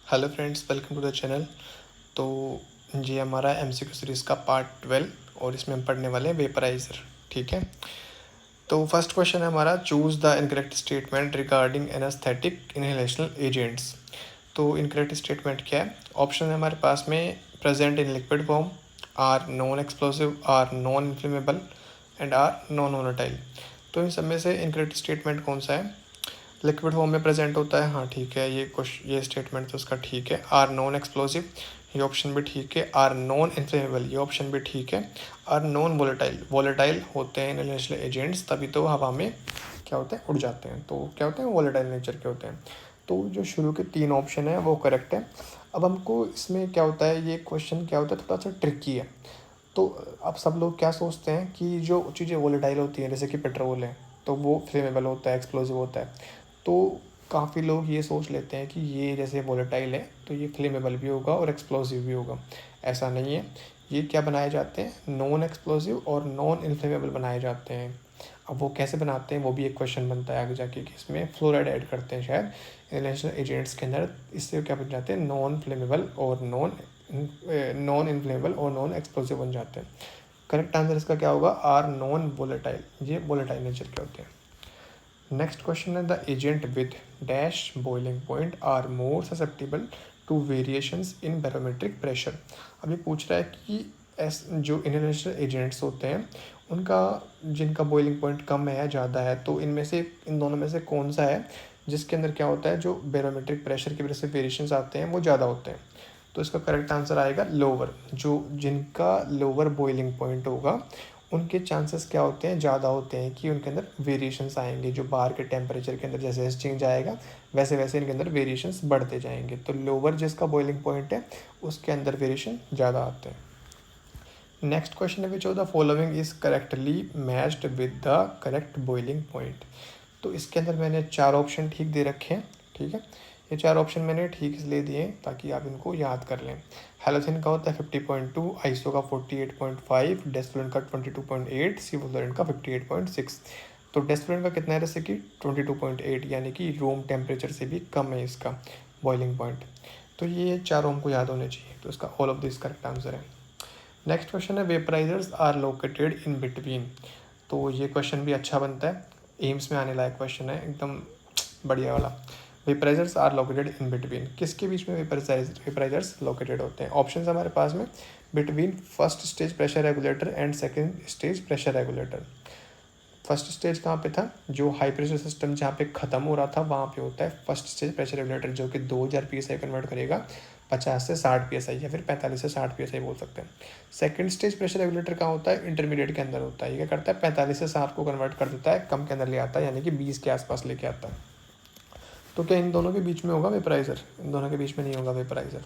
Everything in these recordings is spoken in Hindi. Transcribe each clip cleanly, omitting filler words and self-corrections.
Hello friends, welcome to the channel. तो ये हमारा एमसीक्यू सीरीज़ का पार्ट 12 और इसमें हम पढ़ने वाले हैं वेपराइजर। ठीक है, तो फर्स्ट क्वेश्चन है हमारा, choose the incorrect statement regarding anaesthetic inhalational agents. तो इनकरेक्ट स्टेटमेंट क्या है? ऑप्शन है हमारे पास में, present in liquid form, are non explosive, are non inflammable and are non volatile. तो इन सब में से इनकरेक्ट स्टेटमेंट कौन सा है? लिक्विड फॉर्म में प्रेजेंट होता है, हाँ ठीक है, ये स्टेटमेंट तो उसका ठीक है। आर नॉन एक्सप्लोसिव, ये ऑप्शन भी ठीक है। आर नॉन इन्फ्लेमेबल, ये ऑप्शन भी ठीक है। आर नॉन वोलेटाइल, वोलेटाइल होते हैं इनहेलेशनल एजेंट्स, तभी तो हवा में क्या होते हैं, उड़ जाते हैं, तो क्या होते हैं, वोलेटाइल नेचर के होते हैं। तो जो शुरू के 3 ऑप्शन है वो करेक्ट है। अब हमको इसमें क्या होता है, ये क्वेश्चन क्या होता है, थोड़ा सा ट्रिकी है। तो अब सब लोग क्या सोचते हैं कि जो चीज़ें वोलेटाइल होती हैं जैसे कि पेट्रोल है, तो वो फ्लेमेबल होता है, एक्सप्लोसिव होता है। तो काफ़ी लोग ये सोच लेते हैं कि ये जैसे वोलेटाइल है तो ये फ्लेमेबल भी होगा और एक्सप्लोसिव भी होगा। ऐसा नहीं है, ये क्या बनाए जाते हैं, नॉन एक्सप्लोसिव और नॉन इन्फ्लेमेबल बनाए जाते हैं। अब वो कैसे बनाते हैं वो भी एक क्वेश्चन बनता है आगे जाके कि इसमें फ्लोराइड ऐड करते हैं शायद इनहेलेशनल एजेंट्स के अंदर, इससे क्या बन जाते हैं, नॉन फ्लेमेबल और नॉन इन्फ्लेमेबल और नॉन एक्सप्लोसिव बन जाते हैं। करेक्ट आंसर इसका क्या होगा, आर नॉन वोलेटाइल, ये वोलेटाइल नेचर के होते हैं। नेक्स्ट क्वेश्चन है, the agent with dash boiling point are more susceptible to variations in barometric pressure. अभी पूछ रहा है कि जो इनहेलेशनल एजेंट्स होते हैं उनका जिनका बॉइलिंग पॉइंट कम है या ज़्यादा है, तो इनमें से इन दोनों में से कौन सा है जिसके अंदर क्या होता है, जो बैरोमेट्रिक प्रेशर की वजह से वेरिएशंस आते हैं वो ज़्यादा होते हैं। तो इसका करेक्ट आंसर आएगा लोअर, जो जिनका लोअर बॉइलिंग पॉइंट होगा उनके चांसेस क्या होते हैं, ज़्यादा होते हैं कि उनके अंदर वेरिएशंस आएंगे। जो बाहर के टेम्परेचर के अंदर जैसे जैसे चेंज आएगा वैसे वैसे इनके अंदर वेरिएशंस बढ़ते जाएंगे। तो लोअर जिसका बॉइलिंग पॉइंट है उसके अंदर वेरिएशन ज़्यादा आते हैं। नेक्स्ट क्वेश्चन है, which of the following is correctly matched with the correct boiling point. तो इसके अंदर मैंने 4 ऑप्शन ठीक दे रखे हैं। ठीक है, ये 4 ऑप्शन मैंने ठीक इसलिए दिए ताकि आप इनको याद कर लें। हैलोथेन का होता है 50.2, आइसो का 48.5, डेस्फ्लोरेंट का 22.8, सीवोफ्लोरेंट का 58.6। तो डेस्फ्लोरेंट का कितना है, जैसे कि 22.8, यानी कि रूम टेम्परेचर से भी कम है इसका बॉइलिंग पॉइंट। तो ये चारों हमको याद होने चाहिए, तो इसका all of this correct answer है। नेक्स्ट क्वेश्चन है, vaporisers are located in between. तो ये क्वेश्चन भी अच्छा बनता है, एम्स में आने लायक क्वेश्चन है, एकदम बढ़िया वाला। Vaporisers are located in between, किसके बीच में वेपराइजर्स लोकेटेड होते हैं? ऑप्शन हमारे पास में, between first stage pressure regulator and second stage pressure regulator. First stage कहाँ पे था, जो हाई प्रेशर सिस्टम जहाँ पे ख़त्म हो रहा था वहाँ पे होता है फर्स्ट स्टेज प्रेशर रेगुलेटर, जो कि 2000 PSI कन्वर्ट करेगा 50 से 60 PSI या फिर 45 से 60 PSI बोल सकते हैं। सेकंड स्टेज प्रेशर रेगुलेटर कहाँ होता है, इंटरमीडिएट के अंदर होता है। ये क्या करता है, 45 से 60 को कन्वर्ट कर देता है, कम के अंदर ले आता है, यानी कि 20 के आसपास लेके आता है। तो क्या इन दोनों के बीच में होगा वेपराइजर? इन दोनों के बीच में नहीं होगा वेपराइजर,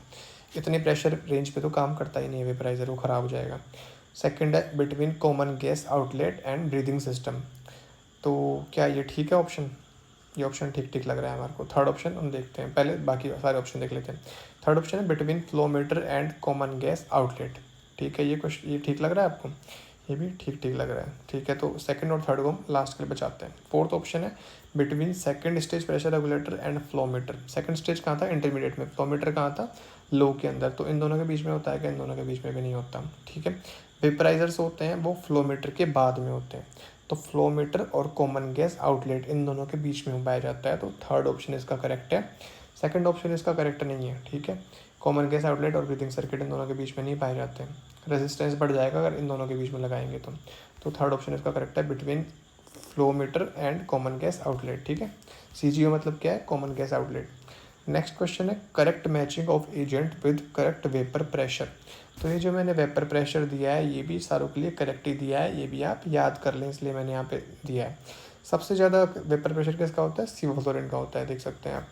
इतने प्रेशर रेंज पे तो काम करता ही नहीं है वेपराइजर, वो ख़राब हो जाएगा। सेकंड है, between common gas outlet and breathing system. तो क्या ये ठीक है ऑप्शन? ये ऑप्शन ठीक ठीक लग रहा है हमारे को। थर्ड ऑप्शन हम देखते हैं, पहले बाकी सारे ऑप्शन देख लेते हैं। थर्ड ऑप्शन है, between flow meter and common gas outlet. ठीक है, ये क्वेश्चन ये ठीक लग रहा है आपको? ये भी ठीक ठीक लग रहा है। ठीक है, तो सेकंड और थर्ड को हम लास्ट के लिए बचाते हैं। फोर्थ ऑप्शन है, between second stage pressure regulator and flow meter. Second stage कहाँ था, इंटरमीडिएट में। फ्लो मीटर कहाँ था, लो के अंदर। तो इन दोनों के बीच में होता है क्या, इन दोनों के बीच में भी नहीं होता। ठीक है, वेपराइजर्स होते हैं वो फ्लो मीटर के बाद में होते हैं। तो फ्लो मीटर और कॉमन गैस आउटलेट इन दोनों के बीच में पाया जाता है। तो थर्ड ऑप्शन इसका करेक्ट है, सेकंड ऑप्शन इसका करेक्ट नहीं है। ठीक है, कॉमन गैस आउटलेट और ब्रीथिंग सर्किट इन दोनों के बीच में नहीं पाए जाते हैं, रेजिस्टेंस बढ़ जाएगा अगर इन दोनों के बीच में लगाएंगे तो थर्ड ऑप्शन इसका करेक्ट है, between flow meter and common gas outlet. ठीक है, CGO मतलब क्या है, common gas outlet. Next question है, correct matching of agent with correct vapour pressure. तो ये जो मैंने वेपर प्रेशर दिया है ये भी सारों के लिए करेक्ट ही दिया है, ये भी आप याद कर लें, इसलिए मैंने यहाँ पे दिया है। सबसे ज़्यादा वेपर प्रेशर किसका होता है, सीवोफ्लोरेंट का होता है, देख सकते हैं आप।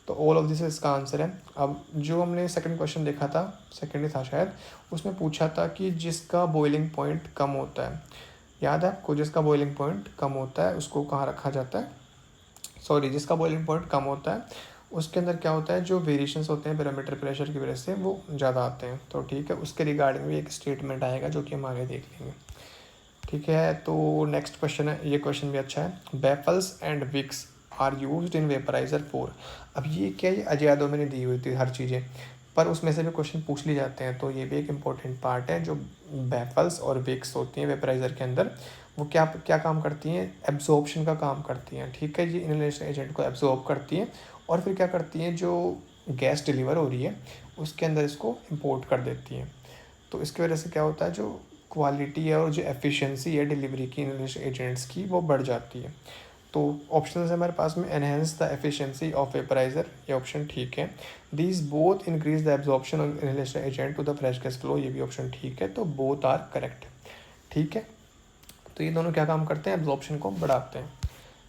तो ऑल ऑफ दिस इसका आंसर है। अब जो हमने सेकंड क्वेश्चन देखा था, सेकंड ही था शायद, उसमें पूछा था कि जिसका बॉइलिंग पॉइंट कम होता है, याद है आपको, जिसका बॉइलिंग पॉइंट कम होता है उसको कहाँ रखा जाता है, सॉरी, जिसका बॉइलिंग पॉइंट कम होता है उसके अंदर क्या होता है, जो वेरिएशंस होते हैं बैरोमीटर प्रेशर की वजह से वो ज़्यादा आते हैं। तो ठीक है, उसके रिगार्डिंग भी एक स्टेटमेंट आएगा जो कि हम आगे देख लेंगे। ठीक है, तो नेक्स्ट क्वेश्चन है, ये क्वेश्चन भी अच्छा है। Baffles and wicks are used in vaporiser for. अब ये क्या, ये अजयादों में नहीं दी हुई थी हर चीज़ें, पर उसमें से भी क्वेश्चन पूछ लिए जाते हैं, तो ये भी एक इम्पॉर्टेंट पार्ट है। जो बैफल्स और विक्स होती हैं वेपराइजर के अंदर, वो क्या क्या काम करती हैं, एब्जॉर्प्शन का काम करती हैं, ठीक है। ये इनहेलेशन एजेंट को एब्जॉर्ब करती हैं और फिर क्या करती हैं, जो गैस डिलीवर हो रही है उसके अंदर इसको इम्पोर्ट कर देती हैं। तो इसकी वजह से क्या होता है, जो क्वालिटी है और जो एफिशिएंसी है डिलीवरी की इनहेलेशन एजेंट्स की, वो बढ़ जाती है। तो ऑप्शन है हमारे पास में, enhance the efficiency of vaporiser, ये ऑप्शन ठीक है। These both increase the absorption of inhalation agent to the fresh gas flow, ये भी ऑप्शन ठीक है। तो बोथ आर करेक्ट, ठीक है। तो ये दोनों क्या काम करते हैं, एब्जॉर्प्शन को बढ़ाते हैं।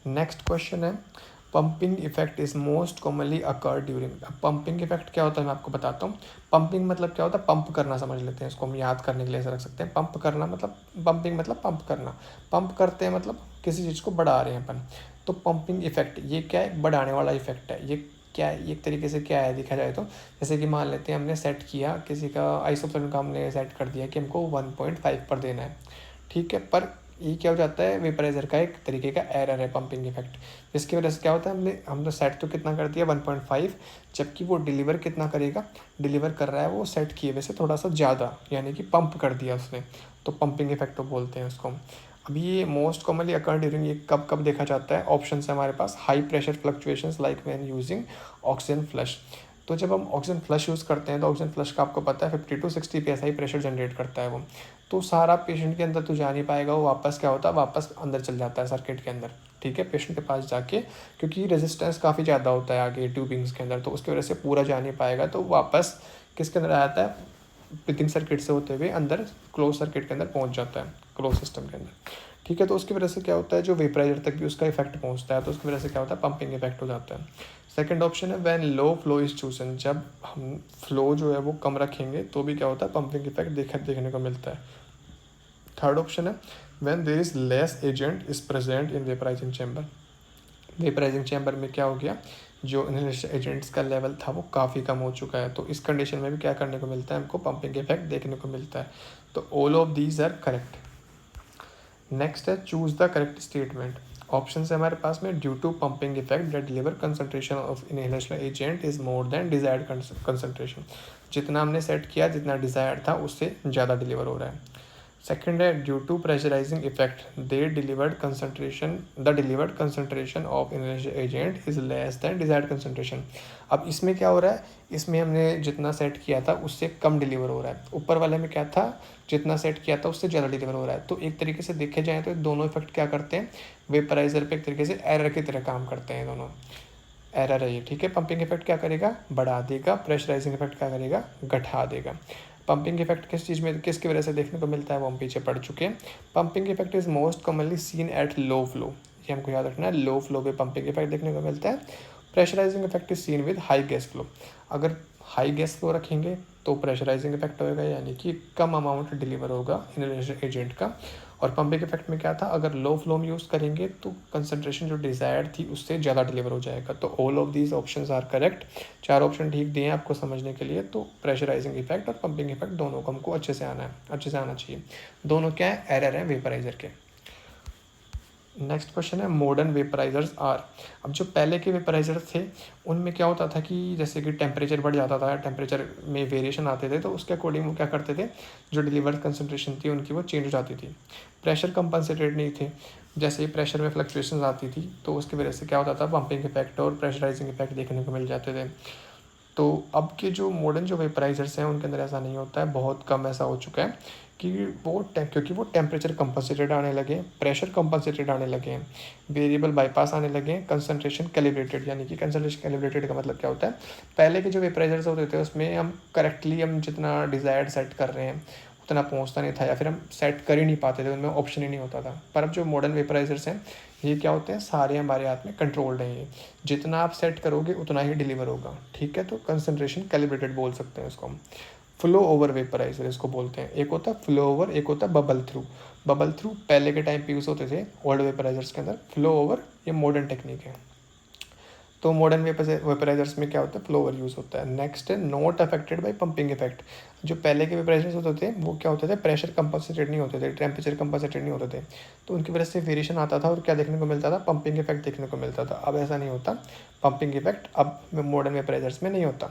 नेक्स्ट क्वेश्चन है, pumping effect is most commonly occur during. अब पंपिंग इफेक्ट क्या होता है मैं आपको बताता हूँ। पंपिंग मतलब क्या होता है, पंप करना, समझ लेते हैं इसको हम याद करने के लिए ऐसा रख सकते हैं। पंप करना मतलब, पंपिंग मतलब पंप करना, पंप करते हैं मतलब किसी चीज़ को बढ़ा रहे हैं अपन। तो पंपिंग इफेक्ट ये क्या है, बढ़ाने वाला इफेक्ट है। ये क्या है, एक तरीके से क्या है देखा जाए तो, जैसे कि मान लेते हैं हमने सेट किया किसी का आइसोप्रोपेन का, हमने सेट कर दिया कि हमको 1.5 पर देना है, ठीक है। पर ये क्या हो जाता है, वेपराइजर का एक तरीके का एरर है पंपिंग इफेक्ट, जिसकी वजह से क्या होता है, हमने सेट तो कितना कर दिया 1.5, जबकि वो डिलीवर कितना करेगा, डिलीवर कर रहा है वो सेट किए वैसे थोड़ा सा ज़्यादा, यानी कि पंप कर दिया उसने। तो पंपिंग इफेक्ट तो बोलते हैं उसको। अभी ये मोस्ट कॉमनली अकर ड्यूरिंग, ये कब कब देखा जाता है, ऑप्शन है हमारे पास, high pressure fluctuations like when using oxygen flush. तो जब हम ऑक्सीजन फ्लश यूज़ करते हैं तो ऑक्सीजन फ्लश का आपको पता है 50 to 60 psi प्रेशर जनरेट करता है वो। तो सारा पेशेंट के अंदर तो जा नहीं पाएगा, वो वापस क्या होता है, वापस अंदर चल जाता है सर्किट के अंदर, ठीक है, पेशेंट के पास जाके, क्योंकि रेजिस्टेंस काफ़ी ज़्यादा होता है आगे ट्यूबिंग्स के अंदर, तो उसकी वजह से पूरा जा नहीं पाएगा, तो वापस किसके अंदर आता है, विदिन सर्किट से होते हुए अंदर क्लोज सर्किट के अंदर पहुंच जाता है, क्लोज सिस्टम के अंदर, ठीक है। तो उसकी वजह से क्या होता है, जो वेपराइजर तक भी उसका इफेक्ट पहुंचता है, तो उसकी वजह से क्या होता है, पंपिंग इफेक्ट हो जाता है। सेकंड ऑप्शन है, when low flow is chosen, जब हम फ्लो जो है वो कम रखेंगे तो भी क्या होता है, पंपिंग इफेक्ट देखने को मिलता है। थर्ड ऑप्शन है, when there is less agent is present in vaporising chamber. Vaporising chamber में क्या हो गया, जो इनहेलेशन एजेंट्स का लेवल था वो काफ़ी कम हो चुका है, तो इस कंडीशन में भी क्या करने को मिलता है, हमको पंपिंग इफेक्ट देखने को मिलता है। तो all of these are correct. Next है, choose the correct statement. Option है हमारे पास में, due to pumping effect that deliver concentration of inhalation agent is more than desired concentration. जितना हमने सेट किया, जितना डिजायर्ड था उससे ज़्यादा डिलीवर हो रहा है। सेकेंड है, due to pressurising effect the delivered concentration, the delivered concentration of inhalation agent is less than desired concentration. अब इसमें क्या हो रहा है, इसमें हमने जितना सेट किया था उससे कम डिलीवर हो रहा है, ऊपर वाले में क्या था, जितना सेट किया था उससे ज़्यादा डिलीवर हो रहा है। तो एक तरीके से देखे जाए तो दोनों इफेक्ट क्या करते हैं, वेपराइजर पे एक तरीके से एरर की तरह काम करते हैं, दोनों एरर है ये, ठीक है। पंपिंग इफेक्ट क्या करेगा, बढ़ा देगा, प्रेशराइजिंग इफेक्ट क्या करेगा, घटा देगा। पंपिंग इफेक्ट किस चीज़ में, किसकी वजह से देखने को मिलता है, वो हम पीछे पढ़ चुके हैं। Pumping effect is most commonly seen at low flow, ये हमको याद रखना है, लो फ्लो पे पंपिंग इफेक्ट देखने को मिलता है। Pressurising effect is seen with high gas flow, अगर हाई गैस फ्लो रखेंगे तो प्रेशराइजिंग इफेक्ट होगा, यानी कि कम अमाउंट डिलीवर होगा इनहेलेशन एजेंट का। और पंपिंग इफेक्ट में क्या था, अगर लो फ्लो में यूज़ करेंगे तो कंसंट्रेशन जो डिज़ायर्ड थी उससे ज़्यादा डिलीवर हो जाएगा। तो all of these options are correct. चार ऑप्शन ठीक दिए हैं आपको समझने के लिए। तो प्रेशराइजिंग इफेक्ट और पंपिंग इफेक्ट दोनों को हमको अच्छे से आना चाहिए। दोनों क्या है, एरर है वेपराइजर के। नेक्स्ट क्वेश्चन है, मॉडर्न वेपराइजर्स आर। अब जो पहले के वेपराइजर थे उनमें क्या होता था कि जैसे कि टेम्परेचर बढ़ जाता था, टेम्परेचर में वेरिएशन आते थे, तो उसके अकॉर्डिंग वो क्या करते थे, जो डिलीवर्ड कंसंट्रेशन थी उनकी वो चेंज हो जाती थी। प्रेशर कंपनसेटेड नहीं थे, जैसे ही प्रेशर में फ्लक्चुएशन आती थी तो उसकी वजह से क्या होता था, पंपिंग इफेक्ट और प्रेशराइजिंग इफेक्ट देखने को मिल जाते थे। तो अब के जो मॉडर्न जो वेपराइजर्स हैं उनके अंदर ऐसा नहीं होता है, बहुत कम ऐसा हो चुका है कि क्योंकि वो टेम्परेचर कंपनसेटेड आने लगे, प्रेशर कंपनसेटेड आने लगे हैं, वेरिएबल बाईपास आने लगे हैं, कंसंट्रेशन कैलिब्रेटेड। यानी कि कंसंट्रेशन कैलिब्रेटेड का मतलब क्या होता है, पहले के जो वेपराइजर्स होते थे उसमें हम करेक्टली हम जितना डिज़ायर्ड सेट कर रहे हैं उतना पहुंचता नहीं था, या फिर हम सेट कर ही नहीं पाते थे, उनमें ऑप्शन ही नहीं होता था। पर अब जो मॉडर्न वेपराइजर्स हैं ये क्या होते हैं, सारे हमारे हाथ में कंट्रोल्ड हैं, ये जितना आप सेट करोगे उतना ही डिलीवर होगा, ठीक है। तो कंसंट्रेशन कैलिब्रेटेड बोल सकते हैं इसको हम। फ्लो ओवर वेपराइजर इसको बोलते हैं, एक होता है फ्लो ओवर, एक होता है बबल थ्रू। बबल थ्रू पहले के टाइम पे यूज़ होते थे ओल्ड वेपराइजर्स के अंदर, फ्लो ओवर ये मॉडर्न टेक्निक है। तो मॉडर्न वेपराइजर्स में क्या होता है, फ्लोवर यूज़ होता है। नेक्स्ट है not affected by pumping effect. जो पहले के वेपराइजर्स होते थे वो क्या होते थे, प्रेशर कंपनसेटेड नहीं होते थे, टेम्परेचर कंपनसेटेड नहीं होते थे, तो उनकी वजह से वेरिएशन आता था और क्या देखने को मिलता था, पंपिंग इफेक्ट देखने को मिलता था। अब ऐसा नहीं होता, पंपिंग इफेक्ट अब मॉडर्न वेपराइजर्स में नहीं होता।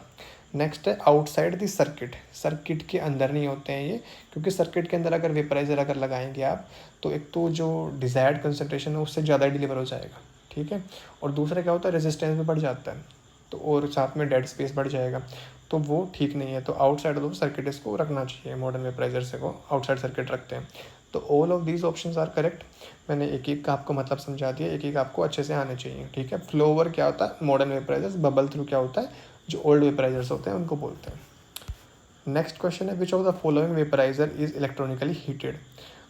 नेक्स्ट है आउटसाइड द सर्किट। सर्किट के अंदर नहीं होते हैं ये, क्योंकि सर्किट के अंदर अगर वेपराइजर अगर लगाएंगे आप, तो एक तो जो डिज़ायर्ड कंसनट्रेशन है उससे ज़्यादा डिलीवर हो जाएगा, ठीक है, और दूसरा क्या होता है, रेजिस्टेंस भी बढ़ जाता है, तो और साथ में डेड स्पेस बढ़ जाएगा, तो वो ठीक नहीं है। तो आउटसाइड ऑफ सर्किट इसको रखना चाहिए, मॉडर्न वेपराइजर से को आउटसाइड सर्किट रखते हैं। तो all of these options are correct. मैंने एक एक का आपको मतलब समझा दिया, एक एक आपको अच्छे से आने चाहिए, ठीक है। फ्लोवर क्या होता है मॉडर्न वेपराइजर्स, बबल थ्रू क्या होता है, जो ओल्ड वेपराइजर्स होते हैं उनको बोलते हैं। नेक्स्ट क्वेश्चन है which of the following vaporiser is electronically heated.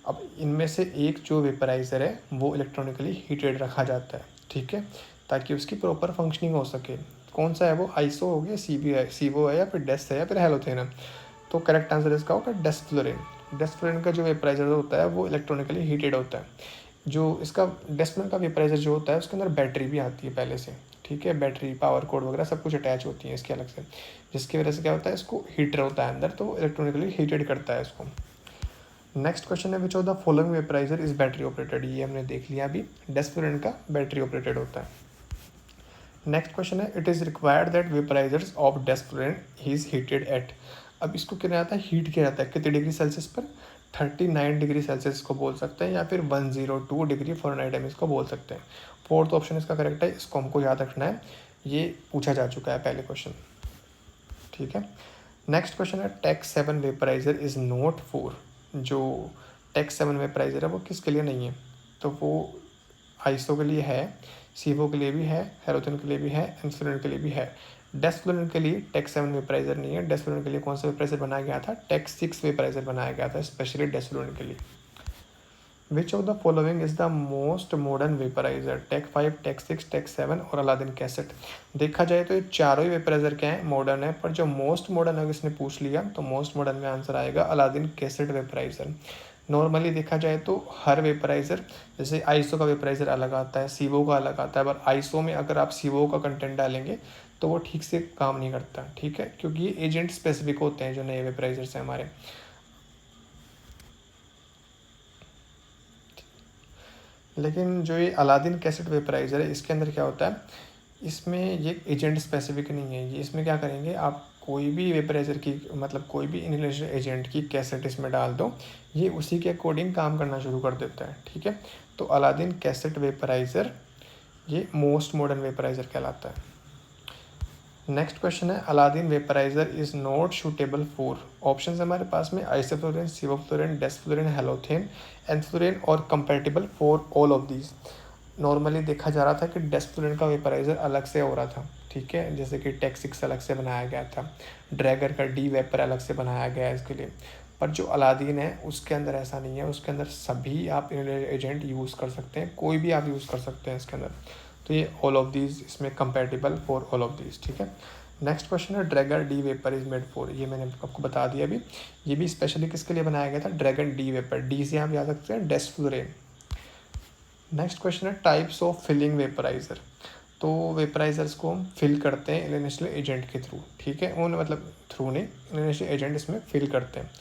अब इनमें से एक जो वेपराइजर है वो इलेक्ट्रॉनिकली हीटेड रखा जाता है, ठीक है, ताकि उसकी प्रॉपर फंक्शनिंग हो सके। कौन सा है वो, आइसो हो गया, सीवो है, या फिर डेस है, या फिर हेलोथेन है। तो करेक्ट आंसर इसका होगा डेस्फ्लोरिन। डेस्फ्लोरिन का जो वेपराइजर होता है वो इलेक्ट्रॉनिकली हीटेड होता है। जो इसका डेस्फ्लोरिन का वेपराइजर जो होता है उसके अंदर बैटरी भी आती है पहले से, ठीक है, बैटरी पावर कोड वगैरह सब कुछ अटैच होती है इसके अलग से, जिसकी वजह से क्या होता है, इसको हीटर होता है अंदर, तो वो इलेक्ट्रॉनिकली हीटेड करता है इसको। नेक्स्ट क्वेश्चन है which of the following vaporiser is battery operated. ये हमने देख लिया अभी, डेस्फ्लोरिन का बैटरी ऑपरेटेड होता है। नेक्स्ट क्वेश्चन है it is required that vaporisers of desflurane is heated at. अब इसको क्या रहता है, हीट किया जाता है कितने डिग्री सेल्सियस पर, 39 डिग्री सेल्सियस को बोल सकते हैं, या फिर 102 डिग्री फ़ारेनहाइट हम इसको बोल सकते हैं। फोर्थ ऑप्शन इसका करेक्ट है, इसको हमको याद रखना है, ये पूछा जा चुका है पहले क्वेश्चन, ठीक है। नेक्स्ट क्वेश्चन है Tec 7 vaporiser is not for. जो टेक्स 7 वेपराइजर है वो किसके लिए नहीं है, तो वो आइसो के लिए है, सीवो के लिए भी है, हेलोथेन के लिए भी है, एन्फ्लोरिन के लिए भी है। डेस्फ्लोरिन के लिए टेक्स 7 वेपराइजर नहीं है। डेस्फ्लोरिन के लिए कौन सा वेपराइजर बनाया गया था, टेक्स 6 वेपराइजर बनाया गया था स्पेशली डेस्फ्लोरिन के लिए। Which of the following is the most modern vaporiser, Tec 5, Tec 6, Tec 7 और अलादीन कैसेट। देखा जाए तो ये चारों ही वेपराइजर क्या है, मॉडर्न है, पर जो मोस्ट मॉडर्न अगर इसने पूछ लिया तो मोस्ट मॉडर्न में आंसर आएगा अलादीन कैसेट वेपराइजर। नॉर्मली देखा जाए तो हर वेपराइजर, जैसे आईसो का वेपराइजर अलग आता है, सीवो का अलग आता है, पर आईसो में अगर आप सीवो का कंटेंट डालेंगे तो वो ठीक से काम नहीं करता, ठीक है, क्योंकि ये एजेंट स्पेसिफिक होते हैं जो नए वेपराइजर्स हैं हमारे। लेकिन जो ये अलादीन कैसेट वेपराइजर है इसके अंदर क्या होता है, इसमें ये एजेंट स्पेसिफिक नहीं है। ये इसमें क्या करेंगे, आप कोई भी वेपराइजर की मतलब कोई भी इनहेलेशन एजेंट की कैसेट इसमें डाल दो, ये उसी के अकॉर्डिंग काम करना शुरू कर देता है, ठीक है। तो अलादीन कैसेट वेपराइजर ये मोस्ट मॉडर्न वेपराइजर कहलाता है। नेक्स्ट क्वेश्चन है Aladin vaporiser is not suitable for. Option हमारे पास में isoflurane, sevoflurane, desflurane, halothane, enflurane और compatible for all of these. Normally देखा जा रहा था कि डेस्फ्लोरिन का वेपराइजर अलग से हो रहा था, ठीक है, जैसे कि टेक 6 अलग से बनाया गया था, ड्रैगर का डी वेपर अलग से बनाया गया है इसके लिए। पर जो अलादीन है उसके अंदर ऐसा नहीं है, उसके अंदर सभी आप एजेंट यूज़ कर सकते हैं, कोई भी आप यूज़ कर सकते हैं इसके अंदर। तो ये ऑल ऑफ दीज इसमें compatible for all of these, ठीक है। नेक्स्ट क्वेश्चन है Drager D vapour is made for. ये मैंने आपको बता दिया अभी, ये भी स्पेशली किसके लिए बनाया गया था, ड्रैगन डी वेपर, डी से आप याद सकते हैं डेस्फ्लोरिन। नेक्स्ट क्वेश्चन है टाइप्स ऑफ फिलिंग वेपराइजर। तो वेपराइजर्स को हम फिल करते हैं इलेक्ट्रिकल एजेंट के थ्रू, ठीक है, उन मतलब थ्रू नहीं, इलेक्ट्रिकल एजेंट इसमें फिल करते हैं।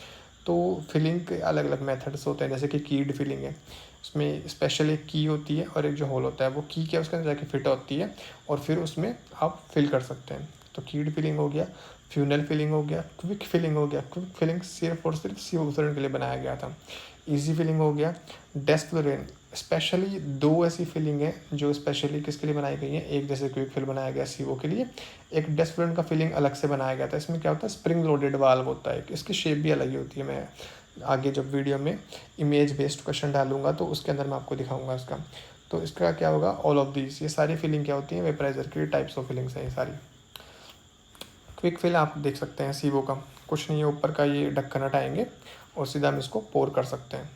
तो फिलिंग के अलग अलग मेथड्स होते हैं, जैसे कि कीड फिलिंग है, उसमें स्पेशल एक की होती है और एक जो होल होता है, वो की क्या उसके अंदर जाके फिट होती है और फिर उसमें आप फिल कर सकते हैं। तो कीड फिलिंग हो गया, फ्यूनल फिलिंग हो गया, क्विक फिलिंग हो गया। क्विक फिलिंग सिर्फ और सिर्फ सीवोफ्लोरिन के लिए बनाया गया था। इजी फिलिंग हो गया, डेस्फ्लोरिन। स्पेशली दो ऐसी फिलिंग है जो स्पेशली किसके लिए बनाई गई है, एक जैसे क्विक फिल बनाया गया सीवो के लिए, एक डेस्फ्लोरिन का फिलिंग अलग से बनाया गया था। इसमें क्या होता है, स्प्रिंग लोडेड वाल्व होता है, इसकी शेप भी अलग ही होती है। मैं आगे जब वीडियो में इमेज बेस्ड क्वेश्चन डालूंगा तो उसके अंदर मैं आपको दिखाऊंगा इसका। तो इसका क्या होगा, ऑल ऑफ दीज, ये सारी फिलिंग क्या होती है वेपराइजर की टाइप्स ऑफ फिलिंग्स हैं ये सारी। क्विक फिल आप देख सकते हैं सीवो का, कुछ नहीं है, ऊपर का ये ढक्कन हटाएंगे और सीधा हम इसको पोर कर सकते हैं।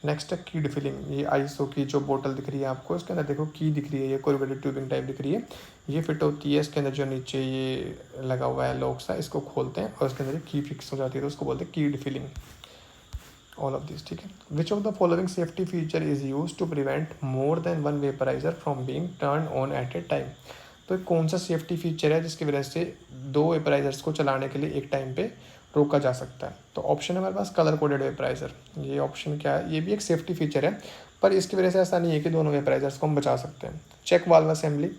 नेक्स्ट है कीड फिलिंग। ये आईसो की जो बोतल दिख रही है आपको, इसके अंदर देखो की दिख रही है, ये कोरुगेटेड ट्यूबिंग टाइप दिख रही है, ये फिट होती है इसके अंदर, जो नीचे ये लगा हुआ है लॉक सा, इसको खोलते हैं और इसके अंदर की फिक्स हो जाती है, तो उसको बोलते हैं कीड फिलिंग। ऑल ऑफ दिस, ठीक है। Which of the following safety feature is use to prevent more than one vaporiser from being turn on at a time. तो एक कौन सा सेफ्टी फीचर है जिसकी वजह से दो वेपराइजर्स को चलाने के लिए एक टाइम पे रोका जा सकता है? तो ऑप्शन है हमारे पास कलर कोडेड वेपराइजर। ये ऑप्शन क्या है? ये भी एक सेफ्टी फीचर है, पर इसकी वजह से ऐसा नहीं है कि दोनों वेपराइजर्स को हम बचा सकते हैं। चेक वाल्व असेंबली,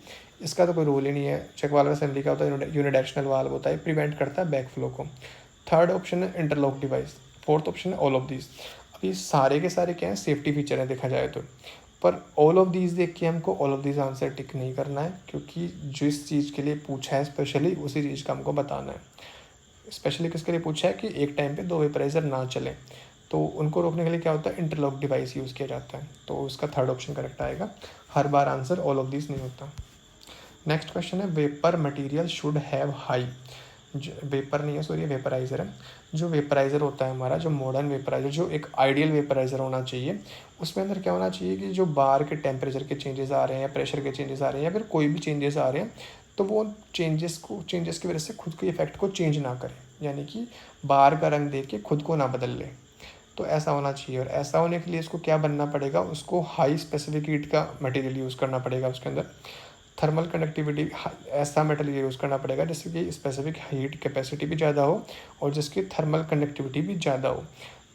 इसका तो कोई रोल ही नहीं है। चेक वाल्व असेंबली का होता है यूनिडायरेक्शनल वाल्व होता है, प्रिवेंट करता है बैक फ्लो को। थर्ड ऑप्शन है इंटरलॉक डिवाइस। फोर्थ ऑप्शन है ऑल ऑफ दीज। अब ये सारे के सारे क्या हैं? सेफ्टी फीचर हैं देखा जाए तो, पर ऑल ऑफ दीज देख के हमको all of these answer tick नहीं करना है, क्योंकि जिस चीज़ के लिए पूछा है स्पेशली उसी चीज़ का हमको बताना है। स्पेशली किसके लिए पूछा है कि एक टाइम पे दो वेपराइजर ना चले, तो उनको रोकने के लिए क्या होता है? इंटरलॉक डिवाइस यूज़ किया जाता है। तो उसका थर्ड ऑप्शन करेक्ट आएगा। हर बार आंसर ऑल ऑफ दीज नहीं होता। नेक्स्ट क्वेश्चन है vapour material should have high. Vapour नहीं है, सॉरी वेपराइजर है। जो वेपराइजर होता है हमारा, जो मॉडर्न वेपराइजर, जो एक आइडियल वेपराइजर होना चाहिए, उसमें अंदर क्या होना चाहिए कि जो बाहर के टेम्परेचर के चेंजेस आ रहे हैं, प्रेशर के चेंजेस आ रहे हैं, या फिर कोई भी चेंजेस आ रहे हैं, तो वो चेंजेस की वजह से खुद के इफेक्ट को चेंज ना करे, यानी कि बाहर का रंग देख के खुद को ना बदल ले। तो ऐसा होना चाहिए, और ऐसा होने के लिए इसको क्या बनना पड़ेगा? उसको हाई स्पेसिफिक हीट का मटेरियल यूज़ करना पड़ेगा। उसके अंदर थर्मल कंडक्टिविटी, ऐसा मेटल यूज़ करना पड़ेगा जिससे कि स्पेसिफिक हीट कैपेसिटी भी ज़्यादा हो और जिसकी थर्मल कंडक्टिविटी भी ज़्यादा हो।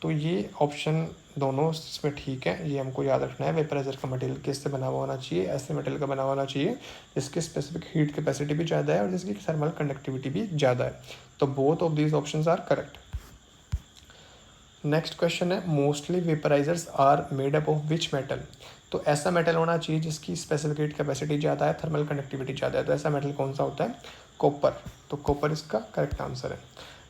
तो ये ऑप्शन दोनों इसमें ठीक है, ये हमको याद रखना है। वेपराइजर का मटेरियल किससे बना हुआ होना चाहिए? ऐसे मटेरियल का बना हुआ होना चाहिए जिसकी स्पेसिफिक हीट कैपेसिटी भी ज़्यादा है और जिसकी थर्मल कंडक्टिविटी भी ज़्यादा है। तो both of these options are correct. Next question है mostly vaporisers are made up of which metal. तो ऐसा मेटल होना चाहिए जिसकी स्पेसिफिक हीट कैपेसिटी ज़्यादा है, थर्मल कंडक्टिविटी ज़्यादा है। तो ऐसा मेटल कौन सा होता है? कॉपर। तो कॉपर इसका करेक्ट आंसर है।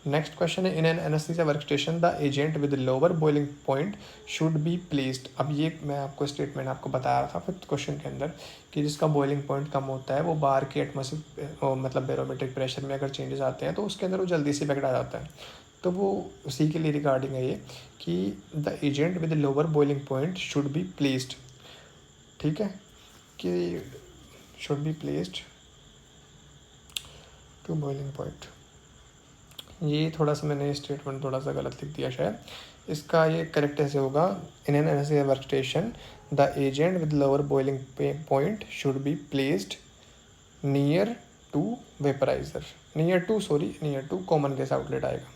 नेक्स्ट क्वेश्चन है इन an anaesthesia work station the agent with lower boiling point should be placed. अब ये मैं आपको स्टेटमेंट आपको बताया था फिफ्थ क्वेश्चन के अंदर कि जिसका बॉइलिंग पॉइंट कम होता है वो बाहर के एटमॉस्फेयर मतलब बैरोमीट्रिक प्रेशर में अगर चेंजेस आते हैं तो उसके अंदर वो जल्दी से इफेक्ट आ जाता है। तो वो उसी के लिए रिगार्डिंग है ये कि the agent with lower boiling point should be placed, ठीक है, कि should be placed to boiling point. ये थोड़ा सा मैंने स्टेटमेंट थोड़ा सा गलत लिख दिया शायद। इसका ये करेक्ट ऐसे होगा in an anaesthesia work station the agent with lower boiling point should be placed near to vaporiser, near to common gas outlet आएगा।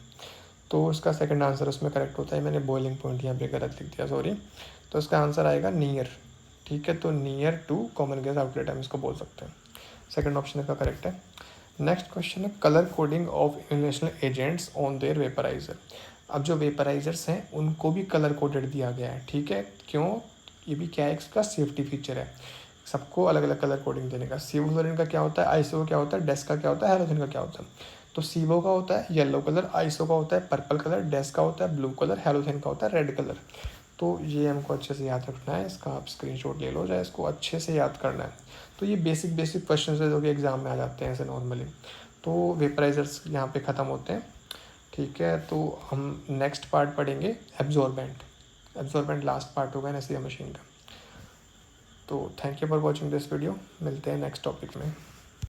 तो इसका सेकंड आंसर उसमें करेक्ट होता है। मैंने बॉइलिंग पॉइंट यहाँ पे गलत लिख दिया, सॉरी। तो इसका आंसर आएगा नियर, ठीक है। तो near to common gas outlet हम इसको बोल सकते हैं। सेकंड ऑप्शन इसका करेक्ट है। नेक्स्ट क्वेश्चन है colour coding of illumination agents on their vaporiser. अब जो वेपराइजर्स हैं उनको भी कलर कोडेड दिया गया है, ठीक है। क्यों? ये भी क्या है? इसका सेफ्टी फीचर है सबको अलग अलग कलर कोडिंग देने का। सिवोफ्लोरिन का क्या होता है? आईसो का क्या होता है? डेस का क्या होता है? हैलोजन का क्या होता है? तो सीवो का होता है येलो कलर, आईसो का होता है पर्पल कलर, डेस का होता है ब्लू कलर, हैलोजन का होता है रेड कलर। तो ये हमको अच्छे से याद रखना है। इसका आप स्क्रीनशॉट ले लो, चाहे इसको अच्छे से याद करना है। तो ये बेसिक क्वेश्चन है जो कि एग्जाम में आ जाते हैं ऐसे नॉर्मली। तो वेपराइजर्स यहाँ पे ख़त्म होते हैं, ठीक है। तो हम नेक्स्ट पार्ट पढ़ेंगे एब्जॉर्बेंट लास्ट पार्ट होगा एनेस्थीसिया मशीन का। तो thank you for watching this video, मिलते हैं नेक्स्ट टॉपिक में।